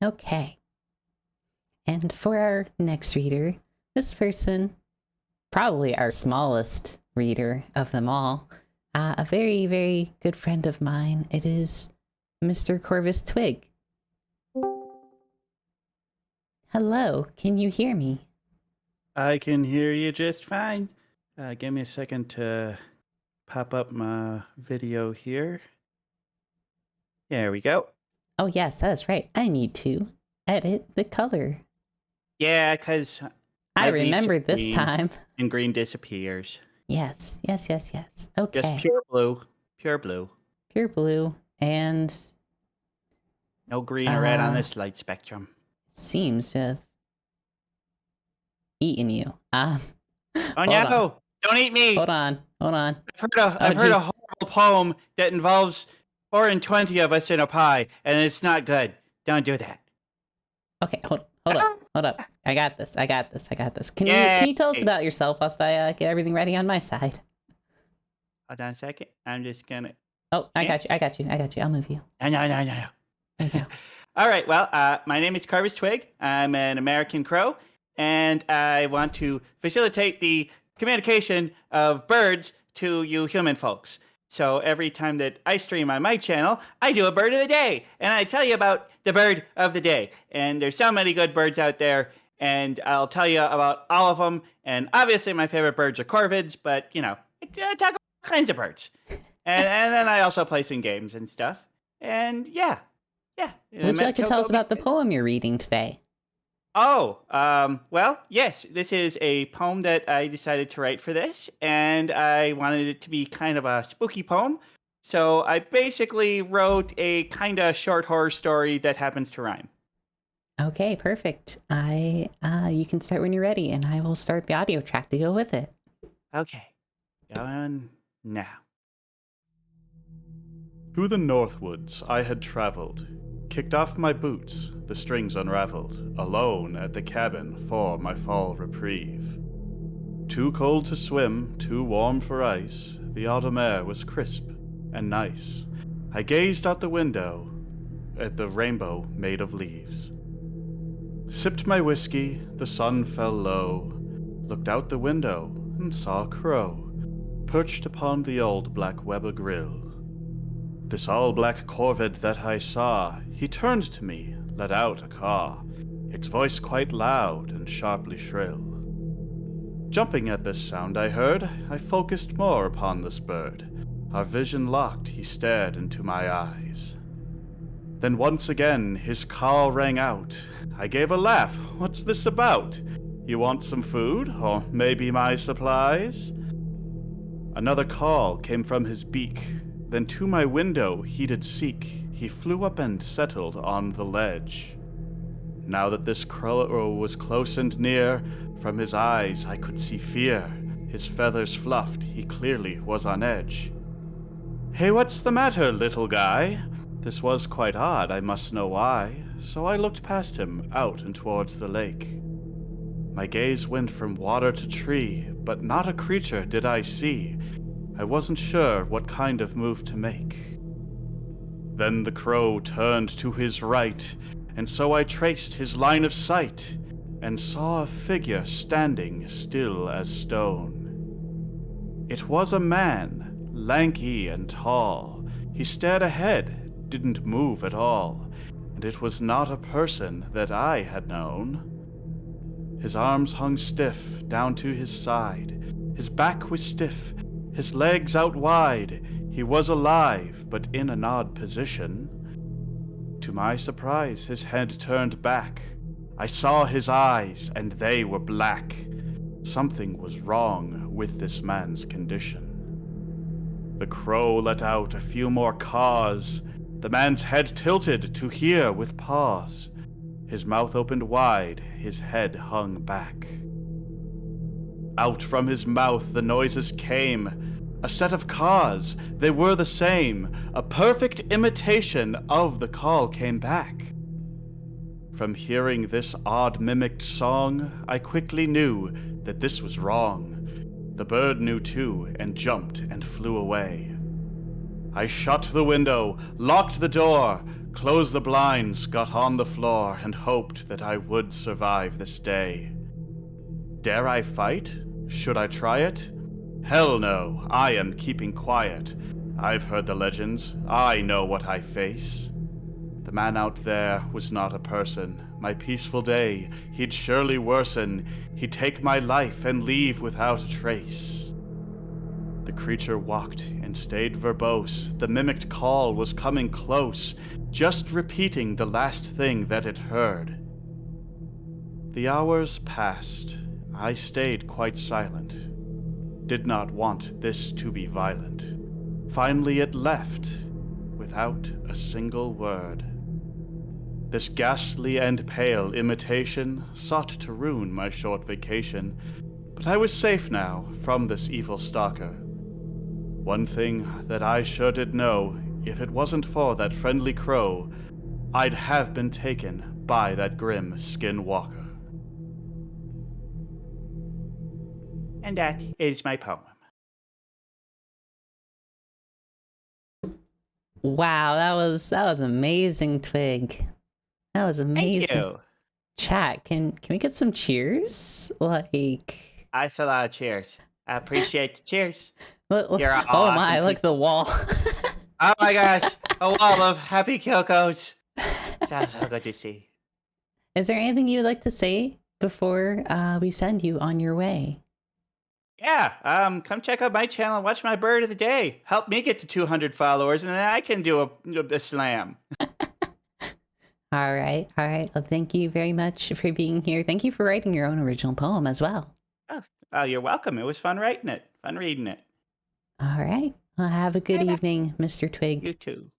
Okay. And for our next reader, this person, probably our smallest reader of them all, a very, very good friend of mine. It is Mr. Corvus Twig. Hello, can you hear me? I can hear you just fine. Give me a second to pop up my video here. There we go. Oh, yes, that's right. I need to edit the color. Yeah, because I remember this time. and green disappears. Yes. Okay. Just pure blue. Pure blue. Pure blue and No green or red on this light spectrum. seems to have eaten you. Oh no! Don't eat me! Hold on. I've heard a horrible poem that involves 4 and 20 of us in a pie, and it's not good. Don't do that. Okay, hold up. I got this. Can you tell us about yourself whilst I get everything ready on my side? Hold on a second. I'm just gonna... Oh, I got you. I'll move you. No. All right, well, my name is Corvus Twig. I'm an American crow, and I want to facilitate the communication of birds to you human folks. So every time that I stream on my channel, I do a bird of the day, and I tell you about the bird of the day. And there's so many good birds out there, and I'll tell you about all of them. And obviously my favorite birds are corvids, but, you know, I talk about all kinds of birds. And then I also play some games and stuff. And yeah. Would you like to tell us about the poem you're reading today? Oh, well, yes, this is a poem that I decided to write for this, and I wanted it to be kind of a spooky poem. So I basically wrote a kind of short horror story that happens to rhyme. Okay, perfect. You can start when you're ready, and I will start the audio track to go with it. Okay, going now. Through the Northwoods I had traveled, kicked off my boots, the strings unraveled, alone at the cabin for my fall reprieve. Too cold to swim, too warm for ice, the autumn air was crisp and nice. I gazed out the window at the rainbow made of leaves. Sipped my whiskey, the sun fell low, looked out the window and saw a crow, perched upon the old black Weber grill. This all-black corvid that I saw, he turned to me, let out a caw, its voice quite loud and sharply shrill. Jumping at this sound I heard, I focused more upon this bird. Our vision locked, he stared into my eyes. Then once again his call rang out. I gave a laugh. What's this about? You want some food, or maybe my supplies? Another call came from his beak. Then to my window he did seek. He flew up and settled on the ledge. Now that this crow was close and near, from his eyes I could see fear. His feathers fluffed, he clearly was on edge. Hey, what's the matter, little guy? This was quite odd, I must know why. So I looked past him, out and towards the lake. My gaze went from water to tree, but not a creature did I see. I wasn't sure what kind of move to make. Then the crow turned to his right, and so I traced his line of sight, and saw a figure standing still as stone. It was a man, lanky and tall. He stared ahead, didn't move at all, and it was not a person that I had known. His arms hung stiff down to his side, his back was stiff, his legs out wide. He was alive, but in an odd position. To my surprise, his head turned back. I saw his eyes, and they were black. Something was wrong with this man's condition. The crow let out a few more caws. The man's head tilted to hear with pause. His mouth opened wide, his head hung back. Out from his mouth the noises came, a set of caws, they were the same, a perfect imitation of the call came back. From hearing this odd mimicked song, I quickly knew that this was wrong. The bird knew too, and jumped and flew away. I shut the window, locked the door, closed the blinds, got on the floor, and hoped that I would survive this day. Dare I fight? Should I try it? Hell no, I am keeping quiet. I've heard the legends, I know what I face. The man out there was not a person. My peaceful day, he'd surely worsen. He'd take my life and leave without a trace. The creature walked and stayed verbose. The mimicked call was coming close, just repeating the last thing that it heard. The hours passed. I stayed quite silent. Did not want this to be violent. Finally it left, without a single word. This ghastly and pale imitation sought to ruin my short vacation, but I was safe now from this evil stalker. One thing that I sure did know, if it wasn't for that friendly crow, I'd have been taken by that grim skinwalker. And that is my poem. Wow, that was amazing, Twig. That was amazing. Thank you. Chat, can we get some cheers? Like, I saw a lot of cheers. I appreciate the cheers. You're oh awesome my, look at the wall. Oh my gosh, a wall of happy Kyokos. Sounds so good to see. Is there anything you would like to say before we send you on your way? Yeah, come check out my channel and watch my bird of the day. Help me get to 200 followers, and then I can do a slam. All right. Well, thank you very much for being here. Thank you for writing your own original poem as well. Oh, you're welcome. It was fun writing it. Fun reading it. All right. Well, have a good Bye-bye. evening, Mr. Twig. You too.